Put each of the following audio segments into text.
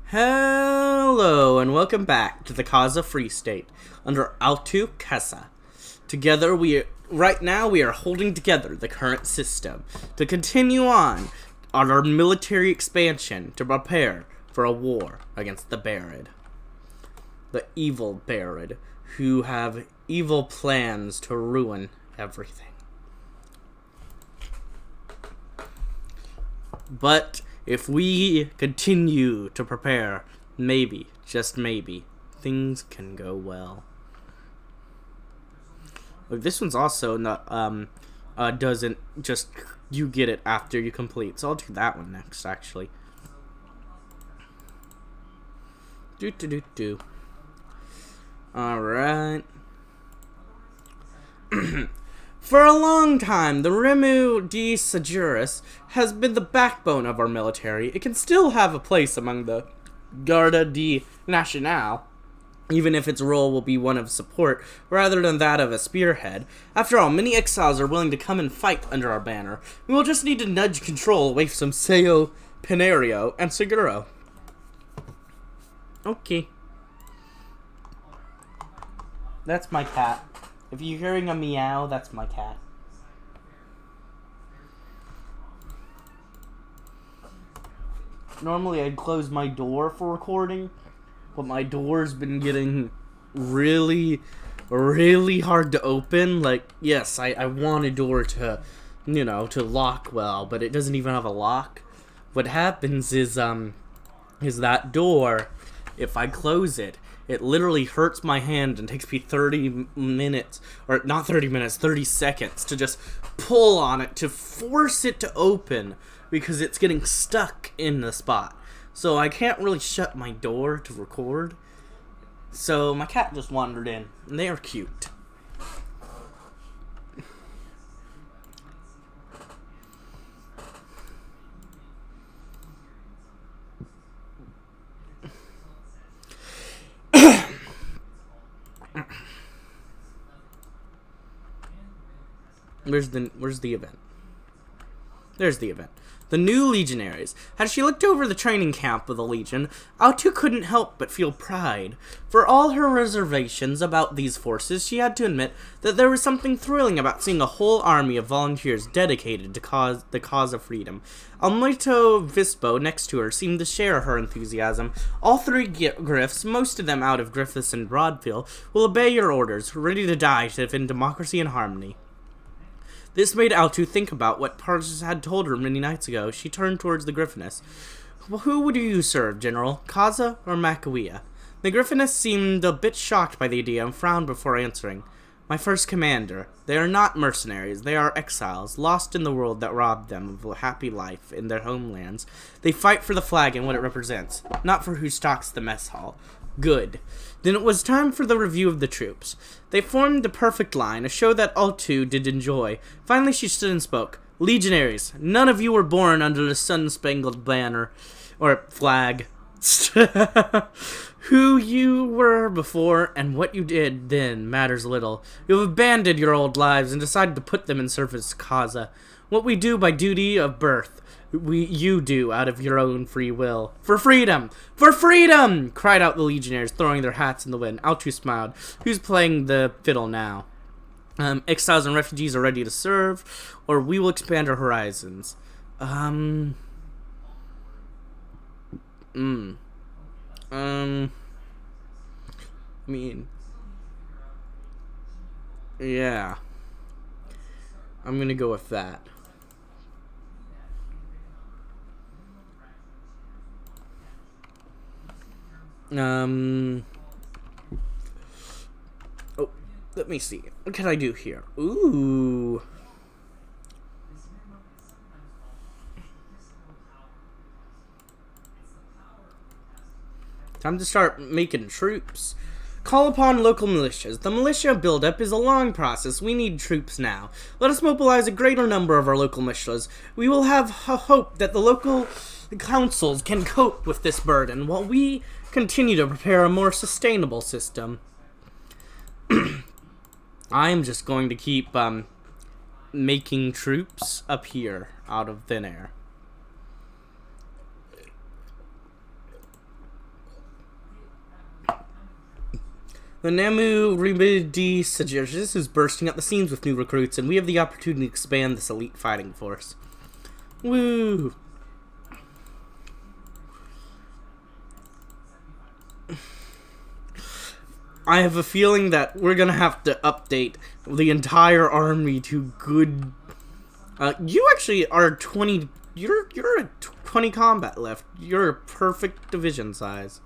Hello and welcome back to the Kasa Free State under Altu Kexa. Together right now we are holding together the current system to continue on our military expansion to prepare for a war against the Barid. The evil Barid who have evil plans to ruin everything. But if we continue to prepare, maybe, just maybe, things can go well. This one's also not, doesn't just, you get it after you complete. So I'll do that one next, actually. Alright. For a long time, the Remu de Sajuris has been the backbone of our military. It can still have a place among the Garda de Nacional, even if its role will be one of support rather than that of a spearhead. After all, many exiles are willing to come and fight under our banner. We will just need to nudge control away from Seo, Penario, and Seguro. Okay. That's my cat. If you're hearing a meow, that's my cat. Normally I'd close my door for recording, but my door's been getting really hard to open. Like, yes, I want a door to, to lock well, but it doesn't even have a lock. What happens is that door, if I close it, it literally hurts my hand and takes me 30 minutes, or not 30 minutes, 30 seconds to just pull on it to force it to open because it's getting stuck in the spot. So I can't really shut my door to record. So my cat just wandered in, and they are cute. Where's the event? There's the event. The new legionaries. As she looked over the training camp of the Legion, Altu couldn't help but feel pride. For all her reservations about these forces, she had to admit that there was something thrilling about seeing a whole army of volunteers dedicated to the cause of freedom. Almoito Vispo, next to her, seemed to share her enthusiasm. All three Griffs, most of them out of Griffiths and Broadfield, will obey your orders, ready to die to defend democracy and harmony. This made Altu think about what Parsis had told her many nights ago. She turned towards the Griffiness. Who would you serve, General? Kasa or Makawea? The Griffiness seemed a bit shocked by the idea and frowned before answering. My first commander. They are not mercenaries. They are exiles, lost in the world that robbed them of a happy life in their homelands. They fight for the flag and what it represents, not for who stocks the mess hall. Good. Then it was time for the review of the troops. They formed a perfect line, a show that Altu did enjoy. Finally she stood and spoke. Legionaries, none of you were born under the sun-spangled banner, or flag. Who you were before and what you did then matters little. You have abandoned your old lives and decided to put them in service to Kasa. What we do by duty of birth, you do out of your own free will. For freedom! For freedom! Cried out the legionnaires, throwing their hats in the wind. Altu smiled. Who's playing the fiddle now? Exiles and refugees are ready to serve, or we will expand our horizons. I mean, yeah. I'm gonna go with that. Oh, let me see. What can I do here? Ooh. Time to start making troops. Call upon local militias. The militia buildup is a long process. We need troops now. Let us mobilize a greater number of our local militias. We will have hope that the local councils can cope with this burden while we continue to prepare a more sustainable system. I'm just going to keep making troops appear out of thin air. The Namu Rimidi Sagittarius is bursting at the seams with new recruits, and we have the opportunity to expand this elite fighting force. Woo! I have a feeling that we're gonna have to update the entire army to good. You actually are 20. You're at 20 combat left. You're a perfect division size.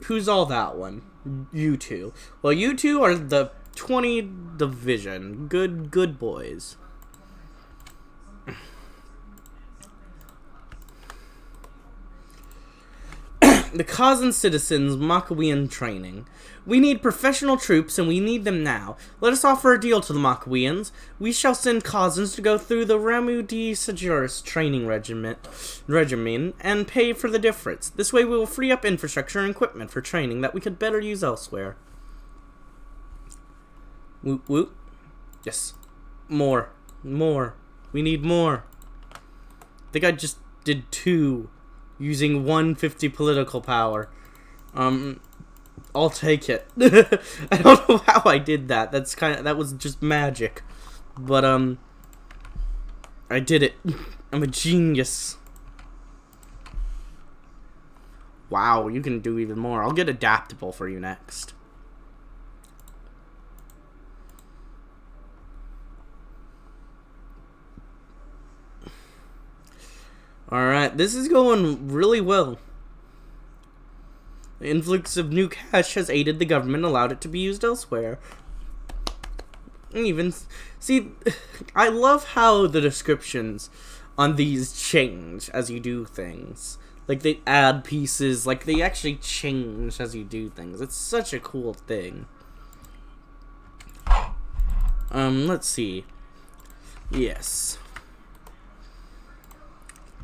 Who's all that one? You two. Well, you two are the 20 division. Good boys. The Kazan citizens Makawian training. We need professional troops, and we need them now. Let us offer a deal to the Makawians. We shall send Kazans to go through the Ramu di Sagittarius training regimen and pay for the difference. This way we will free up infrastructure and equipment for training that we could better use elsewhere. Whoop whoop. Yes. More. We need more. I think I just did 2. Using 150 political power. I'll take it. I don't know how I did that. That was just magic. But I did it. I'm a genius. Wow, you can do even more. I'll get adaptable for you next. Alright, this is going really well. The influx of new cash has aided the government, allowed it to be used elsewhere. Even, see, I love how the descriptions on these change as you do things. Like, they add pieces, like, they actually change as you do things. It's such a cool thing. Let's see. Yes.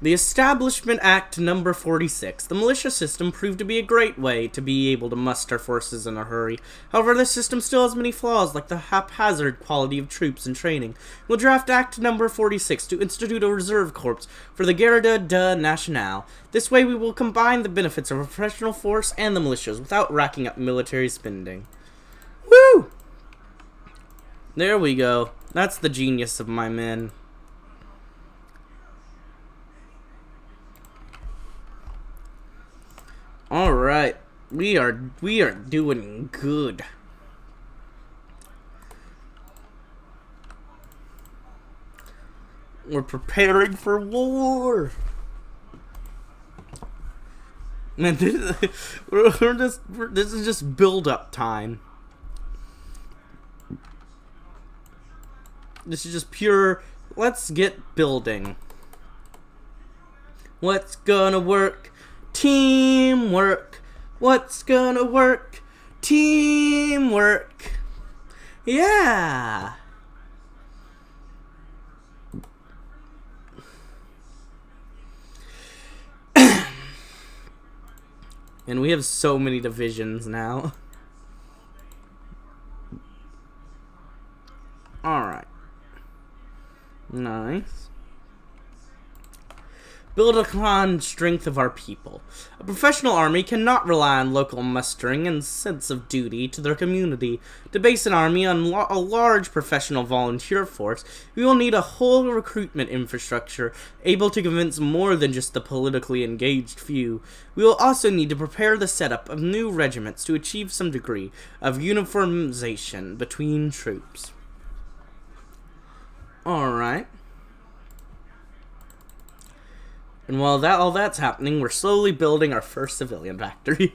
The Establishment Act No. 46. The militia system proved to be a great way to be able to muster forces in a hurry. However, this system still has many flaws, like the haphazard quality of troops and training. We'll draft Act No. 46 to institute a reserve corps for the Garda de Nationale. This way we will combine the benefits of a professional force and the militias without racking up military spending. Woo! There we go. That's the genius of my men. Alright, we are doing good. We're preparing for war. Man, this is just build-up time. This is just pure, let's get building. What's gonna work? Teamwork. What's gonna work? Teamwork. Yeah. And we have so many divisions now. Alright. Nice. Build upon strength of our people. A professional army cannot rely on local mustering and sense of duty to their community. To base an army on a large professional volunteer force, we will need a whole recruitment infrastructure, able to convince more than just the politically engaged few. We will also need to prepare the setup of new regiments to achieve some degree of uniformization between troops. Alright. And while all that's happening, we're slowly building our first civilian factory.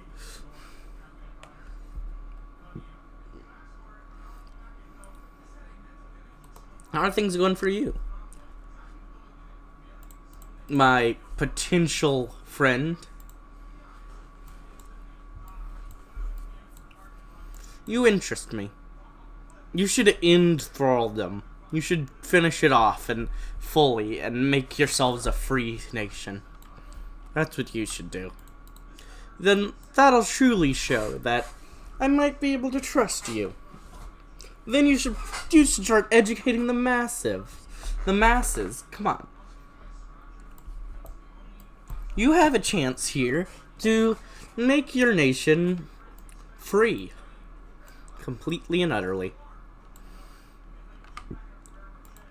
How are things going for you? My potential friend. You interest me. You should end thraldom. You should finish it off and fully and make yourselves a free nation. That's what you should do. Then that'll truly show that I might be able to trust you. Then you should start educating the masses. Come on. You have a chance here to make your nation free. Completely and utterly.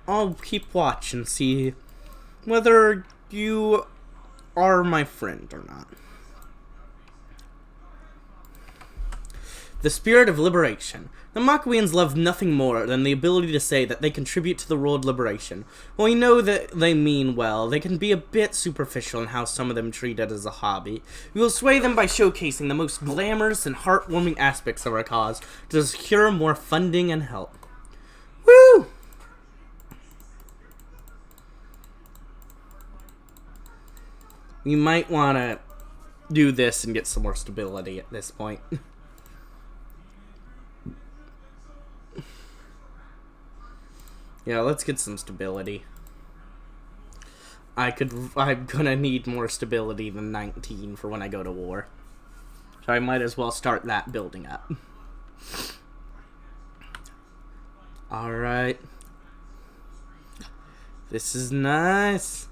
I'll keep watch and see whether you are my friend or not. The spirit of liberation. The Makaweans love nothing more than the ability to say that they contribute to the world liberation. While we know that they mean well, they can be a bit superficial in how some of them treat it as a hobby. We will sway them by showcasing the most glamorous and heartwarming aspects of our cause to secure more funding and help. Woo! We might want to do this and get some more stability at this point. Yeah, let's get some stability. I'm gonna need more stability than 19 for when I go to war. So I might as well start that building up. Alright. This is nice.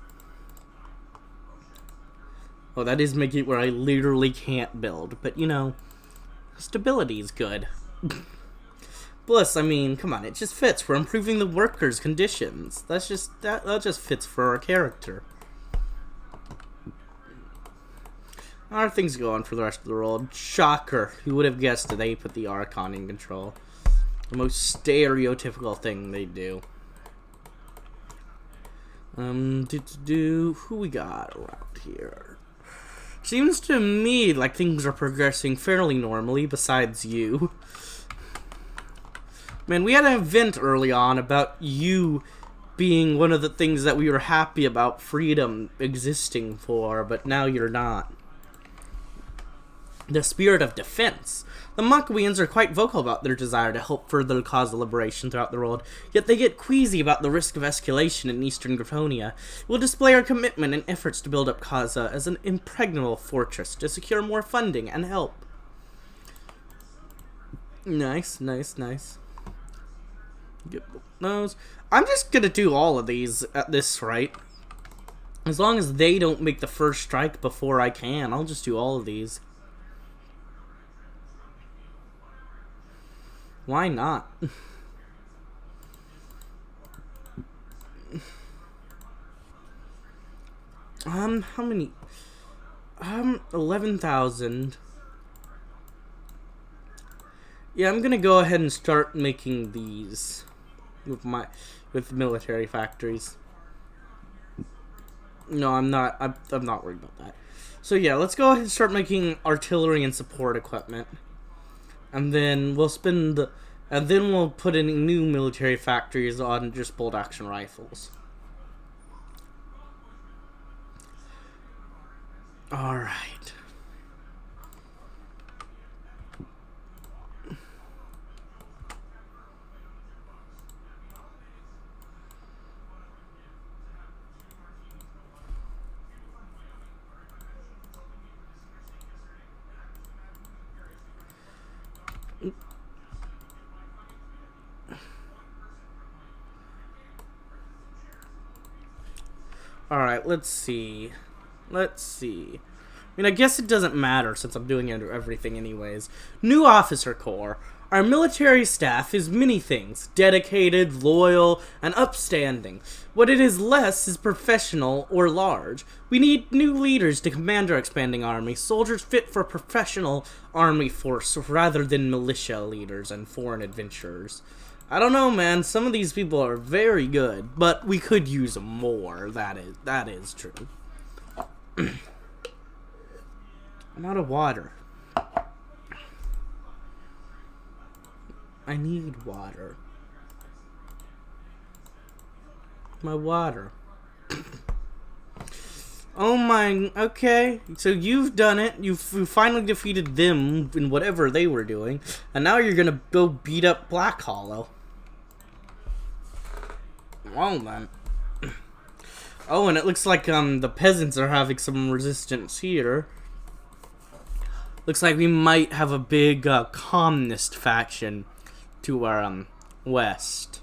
Oh, that is making it where I literally can't build. But, you know, stability is good. Plus, I mean, come on, it just fits. We're improving the workers' conditions. That just fits for our character. How are things going for the rest of the world? Shocker. Who would have guessed that they put the Archon in control? The most stereotypical thing they do. Who we got around here? Seems to me like things are progressing fairly normally, besides you. Man, we had an event early on about you being one of the things that we were happy about freedom existing for, but now you're not. The spirit of defense. The Makaweans are quite vocal about their desire to help further the cause of liberation throughout the world, yet they get queasy about the risk of escalation in eastern Gratonia. We'll display our commitment and efforts to build up Kasa as an impregnable fortress to secure more funding and help. Nice, nice, nice. Get those. I'm just gonna do all of these at this rate. As long as they don't make the first strike before I can, I'll just do all of these. Why not? How many? 11,000. Yeah, I'm gonna go ahead and start making these with military factories. No, I'm not. I'm not worried about that. So yeah, let's go ahead and start making artillery and support equipment, and then we'll we'll put in new military factories on just bolt action rifles. All right. Alright, let's see. I mean, I guess it doesn't matter since I'm doing everything anyways. New officer corps. Our military staff is many things. Dedicated, loyal, and upstanding. What it is less is professional or large. We need new leaders to command our expanding army. Soldiers fit for professional army force rather than militia leaders and foreign adventurers. I don't know, man. Some of these people are very good, but we could use more. That is true. I'm out of water. I need water. My water. Oh my, okay. So you've done it. You finally defeated them in whatever they were doing. And now you're gonna go beat up Black Hollow. Well then. Oh, and it looks like the peasants are having some resistance here. Looks like we might have a big communist faction to our west.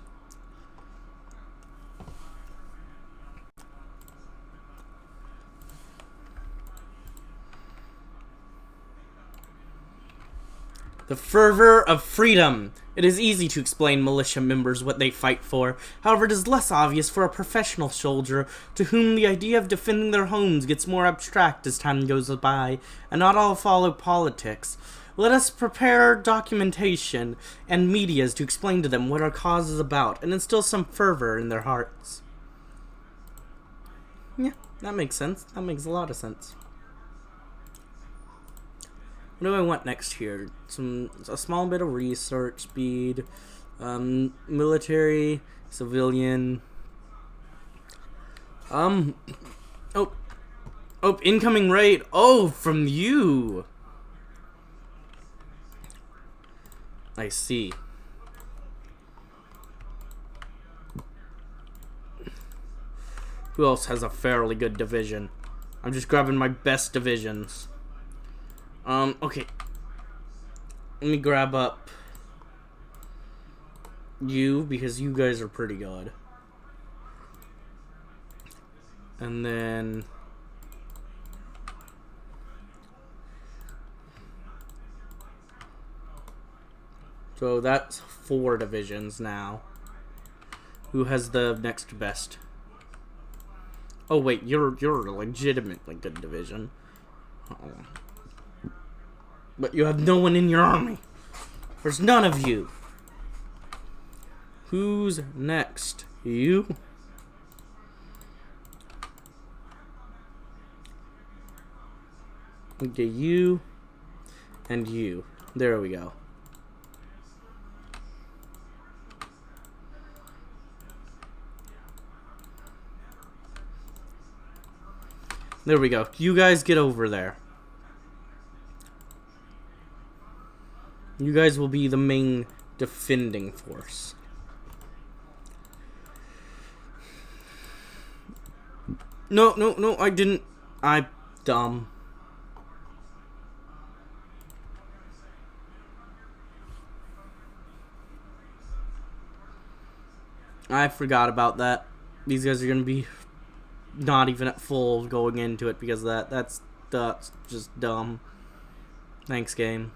The fervor of freedom. It is easy to explain militia members what they fight for. However, it is less obvious for a professional soldier to whom the idea of defending their homes gets more abstract as time goes by, and not all follow politics. Let us prepare documentation and medias to explain to them what our cause is about and instill some fervor in their hearts. Yeah, that makes sense. That makes a lot of sense. What do I want next here? A small bit of research speed, military, civilian. Oh, incoming raid. Oh, from you. I see. Who else has a fairly good division? I'm just grabbing my best divisions. Okay. Let me grab up you, because you guys are pretty good. And then... so that's 4 divisions now. Who has the next best? Oh wait, you're a legitimately good division. Oh. But you have no one in your army. There's none of you. Who's next? You? Okay, you and you. There we go. There we go. You guys get over there. You guys will be the main defending force. No, I didn't. I'm dumb. I forgot about that. These guys are gonna be not even at full going into it because of that. That's just dumb. Thanks, game.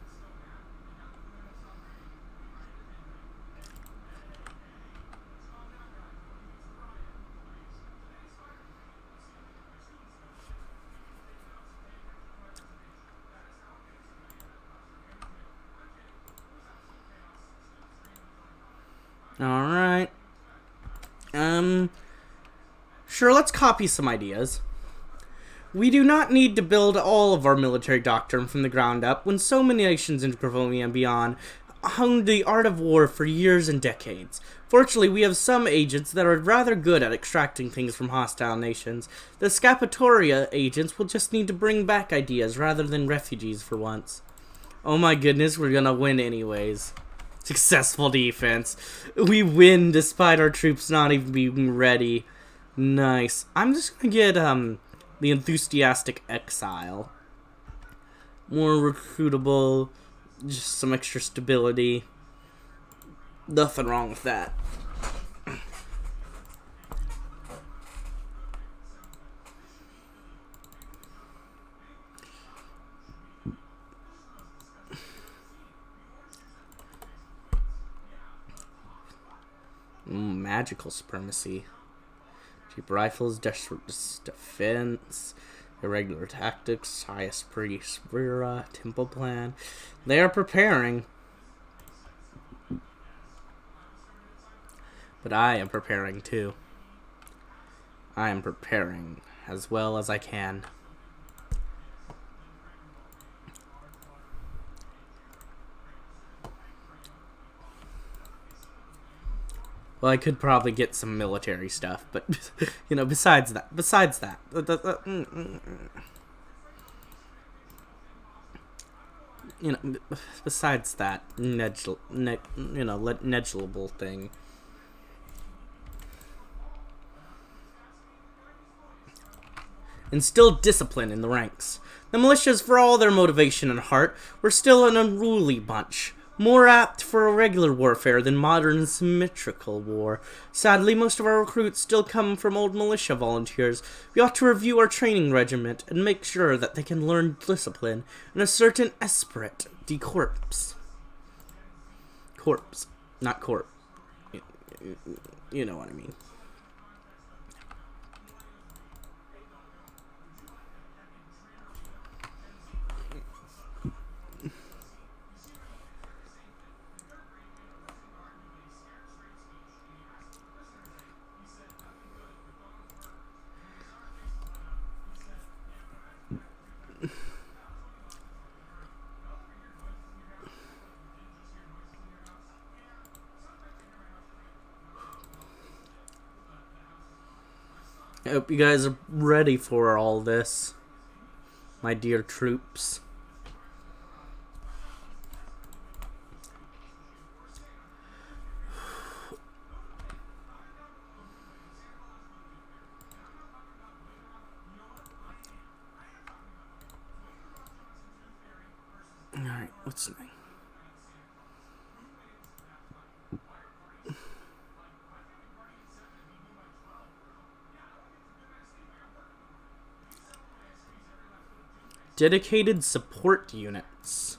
Alright. Sure, let's copy some ideas. We do not need to build all of our military doctrine from the ground up when so many nations in Gravomia and beyond honed the art of war for years and decades. Fortunately, we have some agents that are rather good at extracting things from hostile nations. The Scapatoria agents will just need to bring back ideas rather than refugees for once. Oh my goodness, we're gonna win anyways. Successful defense. We win despite our troops not even being ready. Nice. I'm just gonna get the enthusiastic exile. More recruitable, just some extra stability. Nothing wrong with that. Magical supremacy. Cheap rifles, desperate defense, irregular tactics, highest priest, Vera, temple plan. They are preparing. But I am preparing too. I am preparing as well as I can. Well, I could probably get some military stuff, but, you know, besides that, you know, besides that, negligible thing. Instill discipline in the ranks. The militias, for all their motivation and heart, were still an unruly bunch. More apt for irregular warfare than modern symmetrical war. Sadly, most of our recruits still come from old militia volunteers. We ought to review our training regiment and make sure that they can learn discipline and a certain esprit de corps. Corpse. Not corp. You know what I mean. I hope you guys are ready for all this, my dear troops. Alright, what's next? Dedicated support units.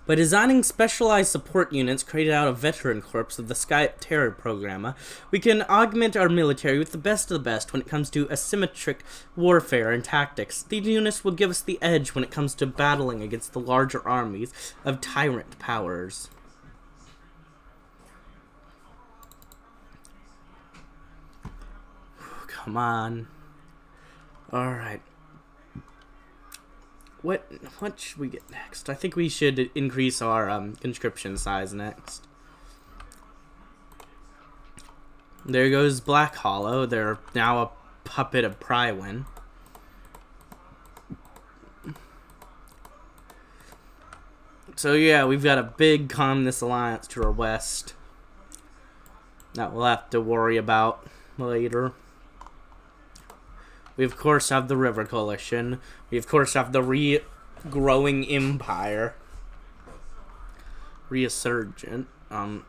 By designing specialized support units created out of veteran corps of the Sky Terror program, we can augment our military with the best of the best when it comes to asymmetric warfare and tactics. These units will give us the edge when it comes to battling against the larger armies of tyrant powers. Come on. Alright. What should we get next? I think we should increase our conscription size next. There goes Black Hollow. They're now a puppet of Prywin. So yeah, we've got a big communist alliance to our west that we'll have to worry about later. We, of course, have the River Coalition. We, of course, have the regrowing Empire. Resurgent. And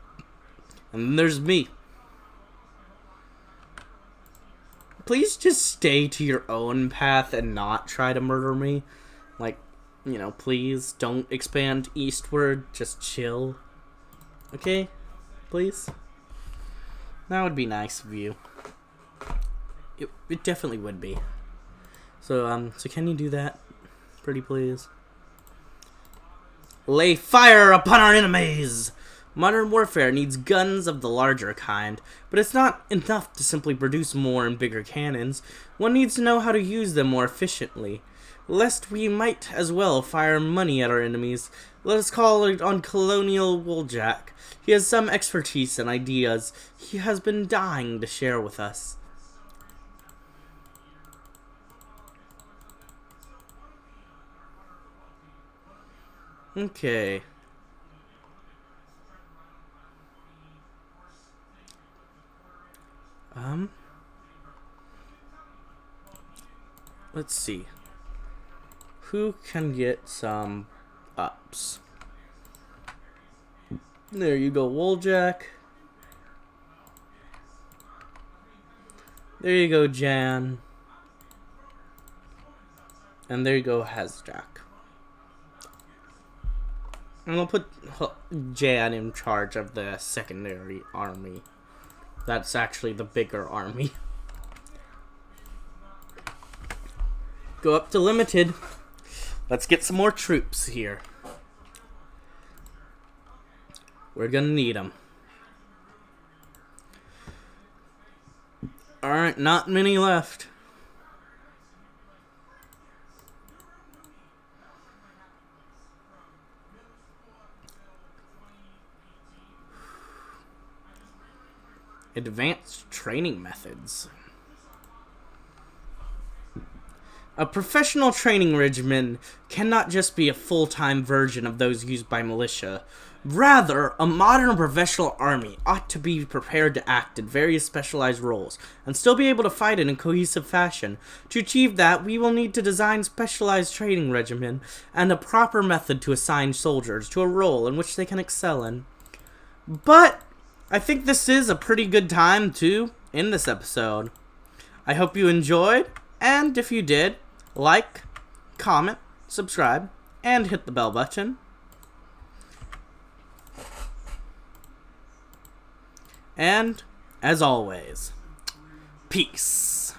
then there's me. Please just stay to your own path and not try to murder me. Like, you know, please don't expand eastward. Just chill. Okay? Please? That would be nice of you. It definitely would be. So can you do that? Pretty please. Lay fire upon our enemies! Modern warfare needs guns of the larger kind, but it's not enough to simply produce more and bigger cannons. One needs to know how to use them more efficiently. Lest we might as well fire money at our enemies, let us call it on Colonial Wooljack. He has some expertise and ideas he has been dying to share with us. Okay. Let's see. Who can get some ups? There you go, Wooljack. There you go, Jan. And there you go, Hasjack. And I'll put Jan in charge of the secondary army. That's actually the bigger army. Go up to limited. Let's get some more troops here. We're gonna need them. Alright, not many left. Advanced training methods. A professional training regimen cannot just be a full-time version of those used by militia. Rather, a modern professional army ought to be prepared to act in various specialized roles and still be able to fight in a cohesive fashion. To achieve that, we will need to design specialized training regimen and a proper method to assign soldiers to a role in which they can excel in. But I think this is a pretty good time to end this episode. I hope you enjoyed, and if you did, like, comment, subscribe, and hit the bell button. And, as always, peace.